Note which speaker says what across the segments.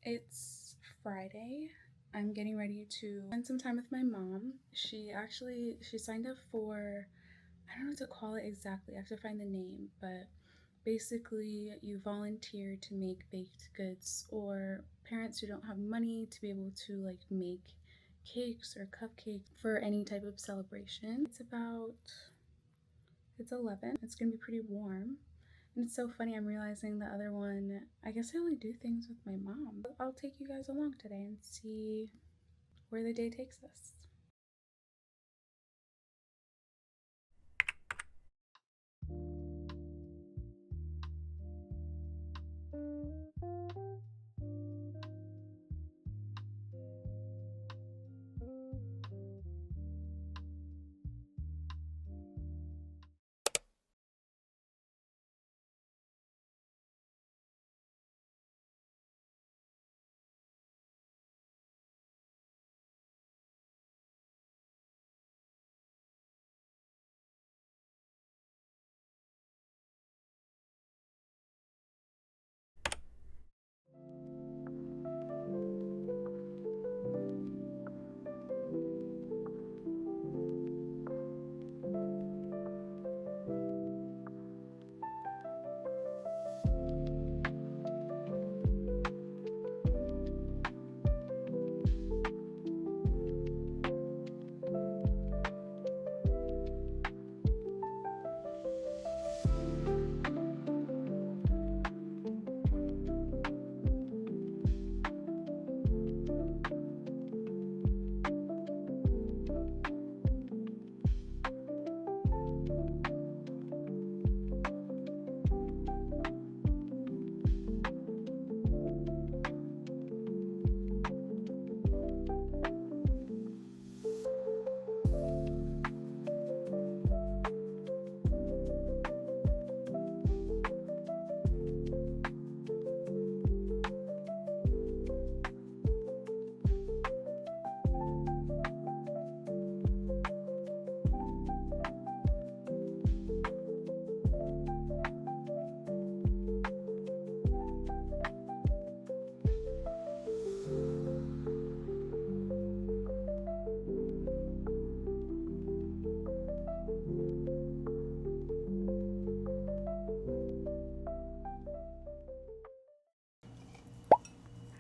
Speaker 1: It's Friday. I'm getting ready to spend some time with my mom. She signed up for, I don't know what to call it exactly. I have to find the name, but basically you volunteer to make baked goods, or parents who don't have money to be able to like make cakes or cupcakes for any type of celebration. It's 11. It's going to be pretty warm. And it's so funny, I'm realizing the other one, I guess I only do things with my mom. I'll take you guys along today and see where the day takes us.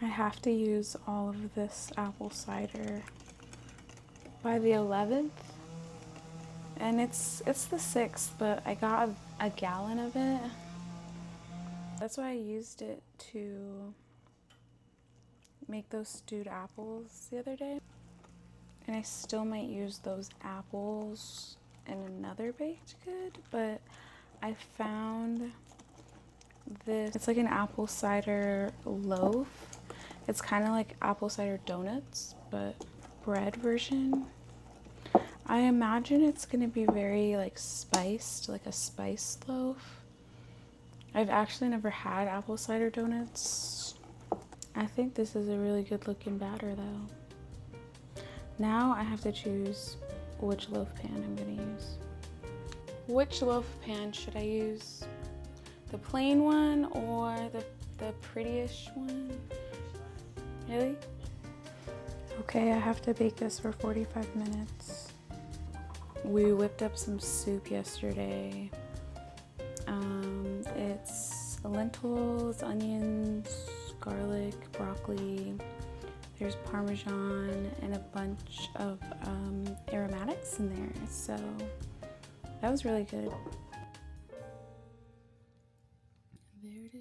Speaker 1: I have to use all of this apple cider by the 11th, and it's the 6th, but I got a gallon of it. That's why I used it to make those stewed apples the other day. And I still might use those apples in another baked good, but I found this. It's like an apple cider loaf. It's kind of like apple cider donuts, but bread version. I imagine it's gonna be very like spiced, like a spiced loaf. I've actually never had apple cider donuts. I think this is a really good looking batter though. Now I have to choose which loaf pan I'm gonna use. Which loaf pan should I use? The plain one or the prettiest one? Really? Okay, I have to bake this for 45 minutes. We whipped up some soup yesterday. It's lentils, onions, garlic, broccoli. There's Parmesan and a bunch of aromatics in there. So that was really good. There it is.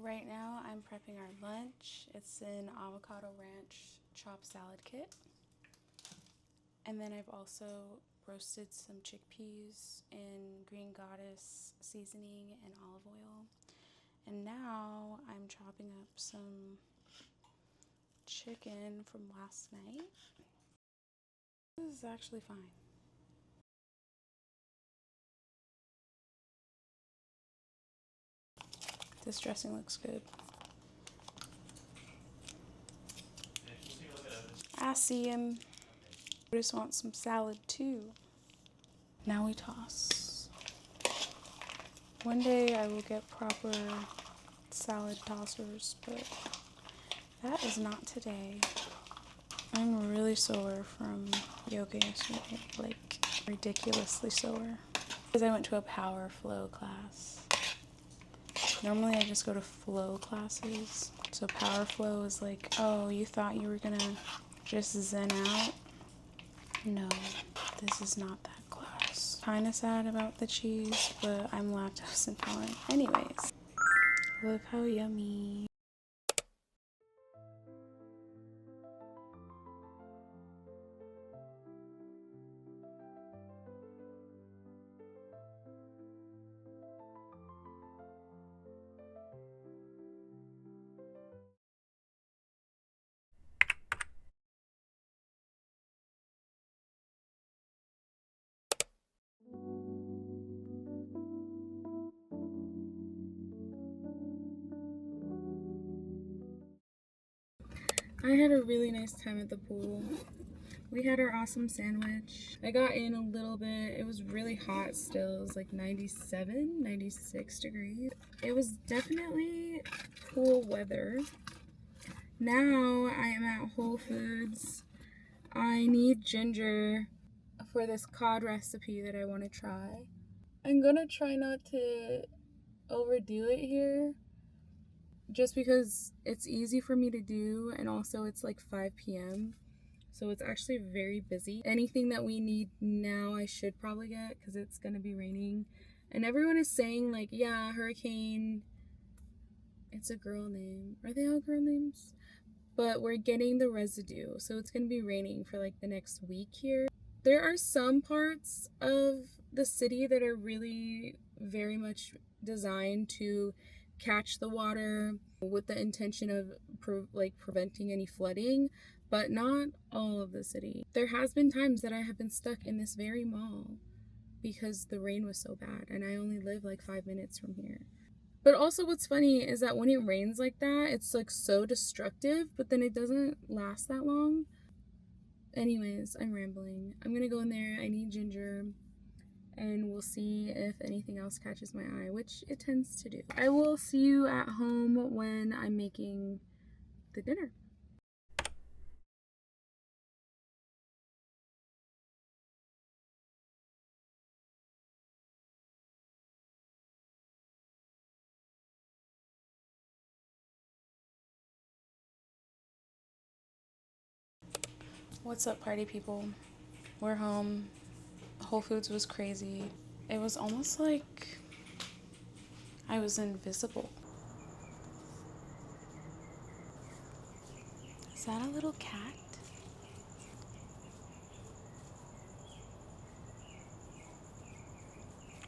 Speaker 1: Right now I'm prepping our lunch. It's an avocado ranch chopped salad kit. And then I've also roasted some chickpeas in green goddess seasoning and olive oil. And now I'm chopping up some chicken from last night. This is actually fine. This dressing looks good. I see him. I just want some salad too. Now we toss. One day I will get proper salad tossers, but that is not today. I'm really sore from yoga yesterday, like ridiculously sore. Because I went to a power flow class. Normally I just go to flow classes. So power flow is like, oh, you thought you were gonna just zen out? No, this is not that class. Kinda sad about the cheese, but I'm lactose intolerant. Anyways, look how yummy. I had a really nice time at the pool. We had our awesome sandwich. I got in a little bit. It was really hot still. It was like 97, 96 degrees. It was definitely cool weather. Now I am at Whole Foods. I need ginger for this cod recipe that I want to try. I'm gonna try not to overdo it here, just because it's easy for me to do, and also it's like 5 p.m. so it's actually very busy. Anything that we need now I should probably get, because it's gonna be raining. And everyone is saying like, yeah, hurricane, it's a girl name. Are they all girl names? But we're getting the residue, so it's gonna be raining for like the next week here. There are some parts of the city that are really very much designed to catch the water with the intention of preventing any flooding, but not all of the city. There has been times that I have been stuck in this very mall because the rain was so bad, and I only live like 5 minutes from here. But also what's funny is that when it rains like that, it's like so destructive, but then it doesn't last that long. Anyways, I'm rambling. I'm gonna go in there. I need ginger, and we'll see if anything else catches my eye, which it tends to do. I will see you at home when I'm making the dinner. What's up, party people? We're home. Whole Foods was crazy. It was almost like I was invisible. Is that a little cat?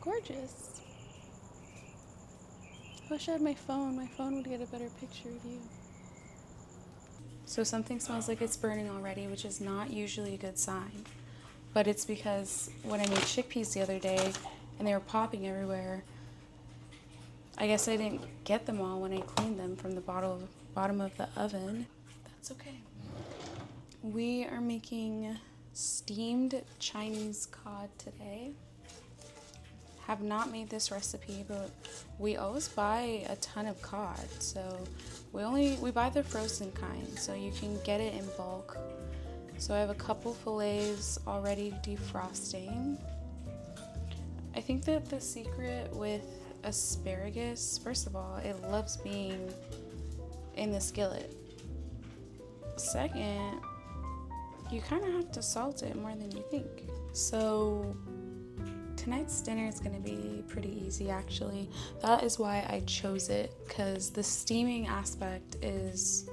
Speaker 1: Gorgeous. I wish I had my phone. My phone would get a better picture of you. So something smells like it's burning already, which is not usually a good sign. But it's because when I made chickpeas the other day and they were popping everywhere, I guess I didn't get them all when I cleaned them from the bottom of the oven. That's okay. We are making steamed Chinese cod today. Have not made this recipe, but we always buy a ton of cod, so we buy the frozen kind, so you can get it in bulk. So I have a couple fillets already defrosting. I think that the secret with asparagus, first of all, it loves being in the skillet. Second, you kind of have to salt it more than you think. So tonight's dinner is gonna be pretty easy actually. That is why I chose it, because the steaming aspect is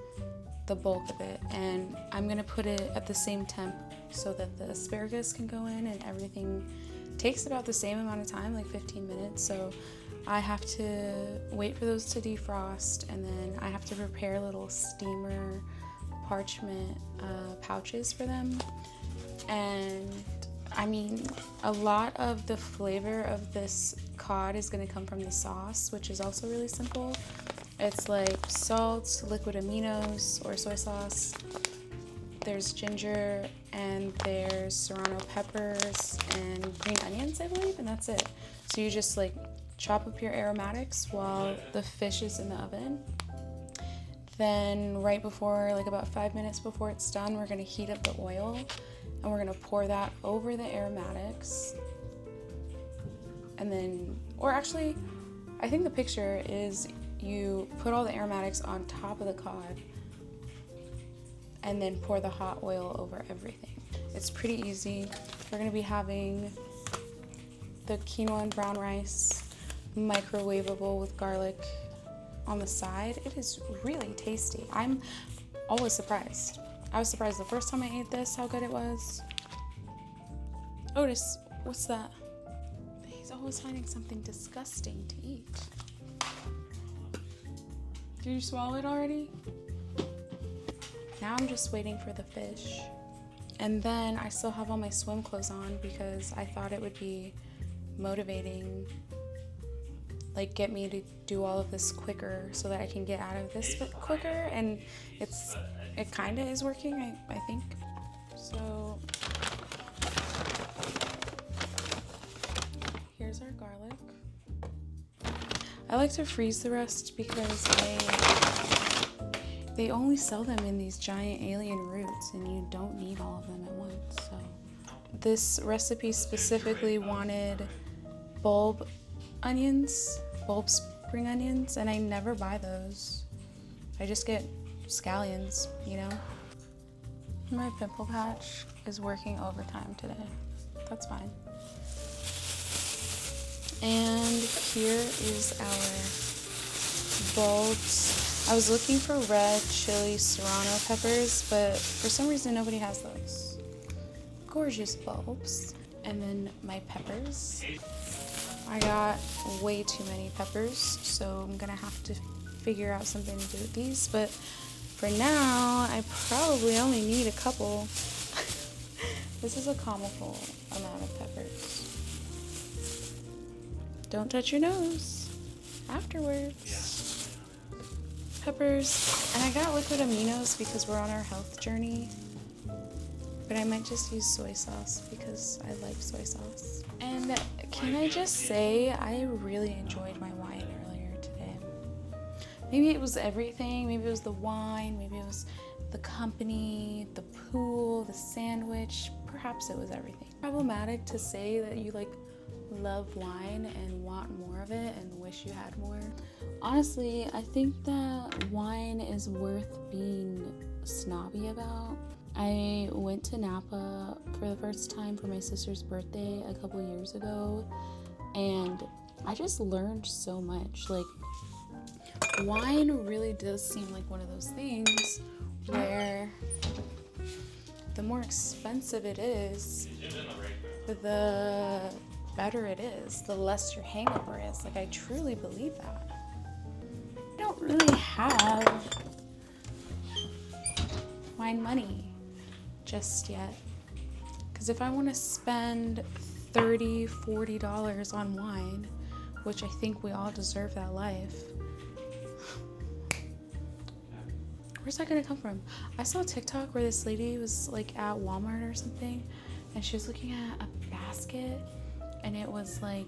Speaker 1: the bulk of it, and I'm gonna put it at the same temp so that the asparagus can go in, and everything takes about the same amount of time, like 15 minutes. So I have to wait for those to defrost, and then I have to prepare little steamer parchment pouches for them. And I mean, a lot of the flavor of this cod is going to come from the sauce, which is also really simple. It's like salt, liquid aminos, or soy sauce. There's ginger, and there's serrano peppers and green onions, I believe, and that's it. So you just like chop up your aromatics while the fish is in the oven. Then right before, like about 5 minutes before it's done, we're gonna heat up the oil, and we're gonna pour that over the aromatics. And then, or actually, I think the picture is you put all the aromatics on top of the cod and then pour the hot oil over everything. It's pretty easy. We're gonna be having the quinoa and brown rice, microwavable with garlic on the side. It is really tasty. I'm always surprised. I was surprised the first time I ate this how good it was. Otis, what's that? He's always finding something disgusting to eat. Did you swallow it already? Now I'm just waiting for the fish. And then I still have all my swim clothes on because I thought it would be motivating, like get me to do all of this quicker so that I can get out of this quicker, and it kind of is working, I think. So here's our garlic. I like to freeze the rest because they only sell them in these giant alien roots, and you don't need all of them at once. So this recipe specifically wanted bulb spring onions, and I never buy those. I just get scallions, you know? My pimple patch is working overtime today. That's fine. And here is our bulbs. I was looking for red chili serrano peppers, but for some reason nobody has those. Gorgeous bulbs. And then my peppers. I got way too many peppers, so I'm gonna have to figure out something to do with these, but for now, I probably only need a couple. This is a comical amount of peppers. Don't touch your nose afterwards. Peppers, and I got liquid aminos because we're on our health journey, but I might just use soy sauce because I like soy sauce. And can I just say, I really enjoyed my wine earlier today. Maybe it was everything. Maybe it was the wine. Maybe it was the company, the pool, the sandwich. Perhaps it was everything. Problematic to say that you love wine and want more of it and wish you had more. Honestly, I think that wine is worth being snobby about. I went to Napa for the first time for my sister's birthday a couple years ago, and I just learned so much. Like, wine really does seem like one of those things where the more expensive it is, the better it is, the less your hangover is. Like, I truly believe that. I don't really have wine money just yet, because if I want to spend $30-$40 on wine, which I think we all deserve that life, where's that gonna come from? I saw a TikTok where this lady was like at Walmart or something, and she was looking at a basket, and it was like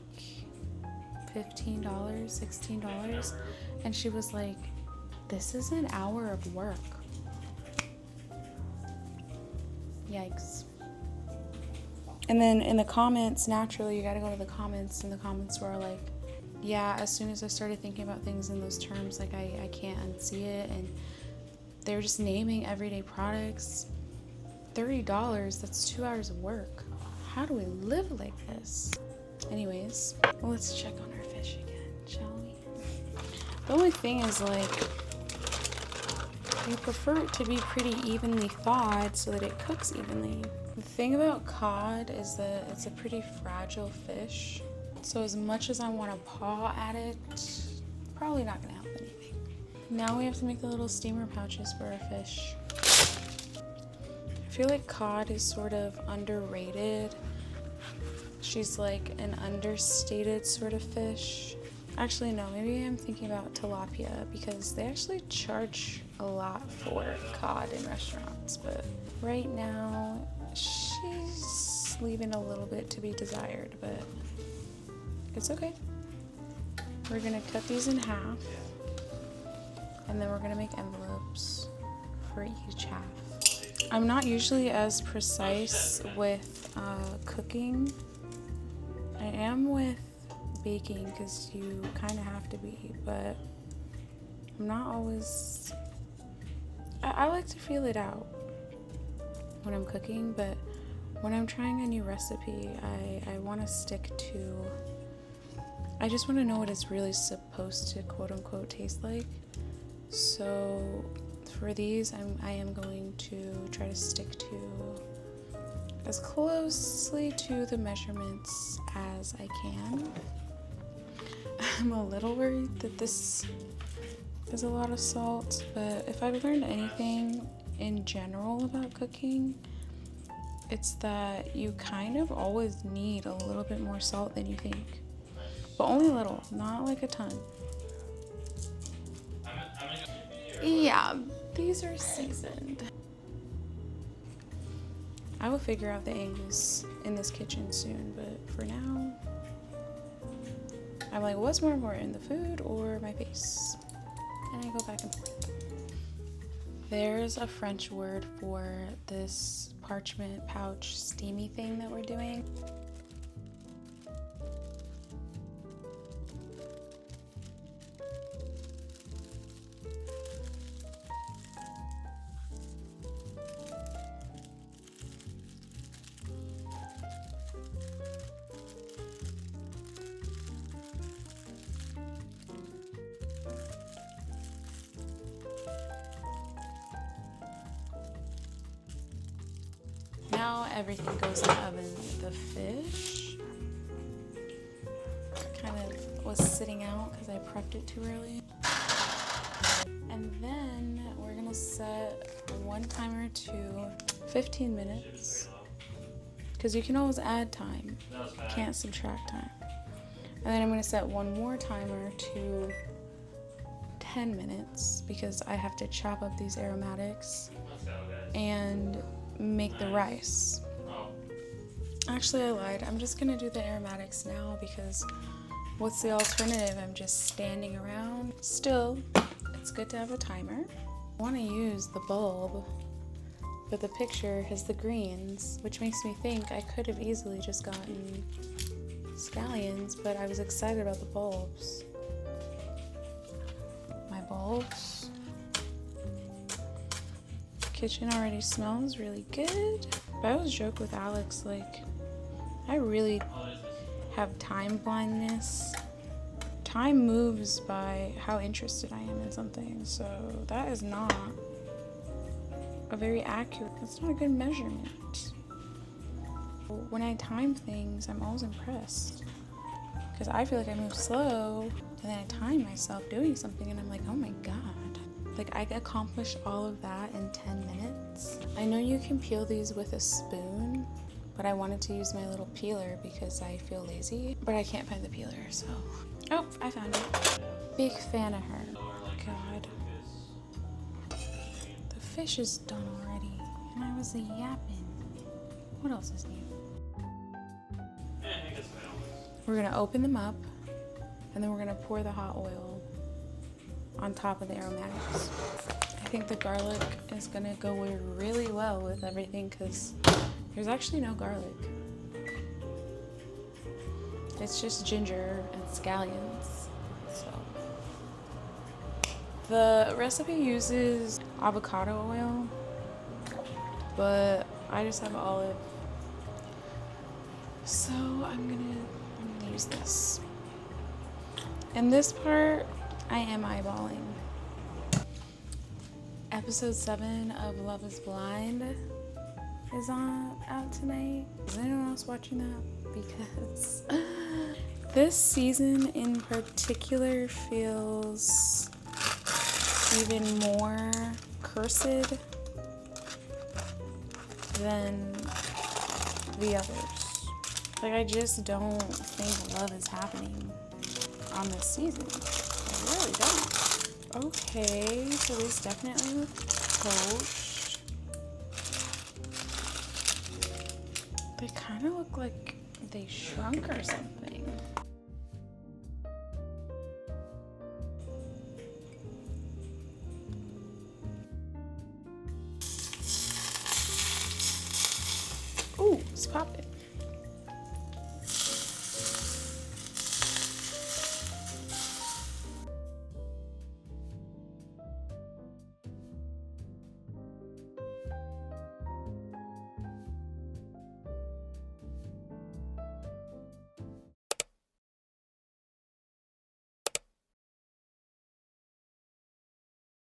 Speaker 1: $15, $16, and she was like, this is an hour of work. Yikes. And then in the comments, naturally, you gotta go to the comments, and the comments were like, yeah, as soon as I started thinking about things in those terms, like I can't unsee it, and they were just naming everyday products. $30, that's 2 hours of work. How do we live like this? Anyways, let's check on our fish again, shall we? The only thing is, like, you prefer it to be pretty evenly thawed so that it cooks evenly. The thing about cod is that it's a pretty fragile fish. So as much as I want to paw at it, probably not gonna help anything. Now we have to make the little steamer pouches for our fish. I feel like cod is sort of underrated. She's like an understated sort of fish. Actually, no, maybe I'm thinking about tilapia because they actually charge a lot for cod in restaurants, but right now she's leaving a little bit to be desired, but it's okay. We're gonna cut these in half and then we're gonna make envelopes for each half. I'm not usually as precise with cooking. I am with baking because you kind of have to be, but I'm not always. I like to feel it out when I'm cooking, but when I'm trying a new recipe, I want to stick to. I just want to know what it's really supposed to quote unquote taste like. So for these, I am going to try to stick to as closely to the measurements as I can. I'm a little worried that this is a lot of salt, but if I've learned anything in general about cooking, it's that you kind of always need a little bit more salt than you think. But only a little, not like a ton. Yeah, these are seasoned. I will figure out the angles in this kitchen soon, but for now, I'm like, what's more important, the food or my face? And I go back and forth. There's a French word for this parchment pouch steamy thing that we're doing. Now everything goes in the oven. The fish kind of was sitting out because I prepped it too early. And then we're gonna set one timer to 15 minutes because you can always add time, can't subtract time. And then I'm gonna set one more timer to 10 minutes because I have to chop up these aromatics and make the rice. Actually, I lied. I'm just gonna do the aromatics now because what's the alternative? I'm just standing around. Still, it's good to have a timer. I want to use the bulb, but the picture has the greens, which makes me think I could have easily just gotten scallions, but I was excited about the bulbs. My bulbs. Kitchen already smells really good. But I always joke with Alex, like, I really have time blindness. Time moves by how interested I am in something, so that is not a very accurate, it's not a good measurement. When I time things, I'm always impressed because I feel like I move slow and then I time myself doing something and I'm like, oh my God. Like, I accomplished all of that in 10 minutes. I know you can peel these with a spoon, but I wanted to use my little peeler because I feel lazy, but I can't find the peeler, so. Oh, I found it. Big fan of her. God. The fish is done already, and I was yapping. What else is new? We're gonna open them up, and then we're gonna pour the hot oil on top of the aromatics. I think the garlic is gonna go really well with everything because there's actually no garlic. It's just ginger and scallions. So the recipe uses avocado oil, but I just have olive. So I'm gonna use this. In this part, I am eyeballing. Episode 7 of Love is Blind is out tonight. Is anyone else watching that? Because this season in particular feels even more cursed than the others. Like, I just don't think love is happening on this season. I really don't. Okay, so this definitely look poached. They kind of look like they shrunk or something. Ooh, it's popping.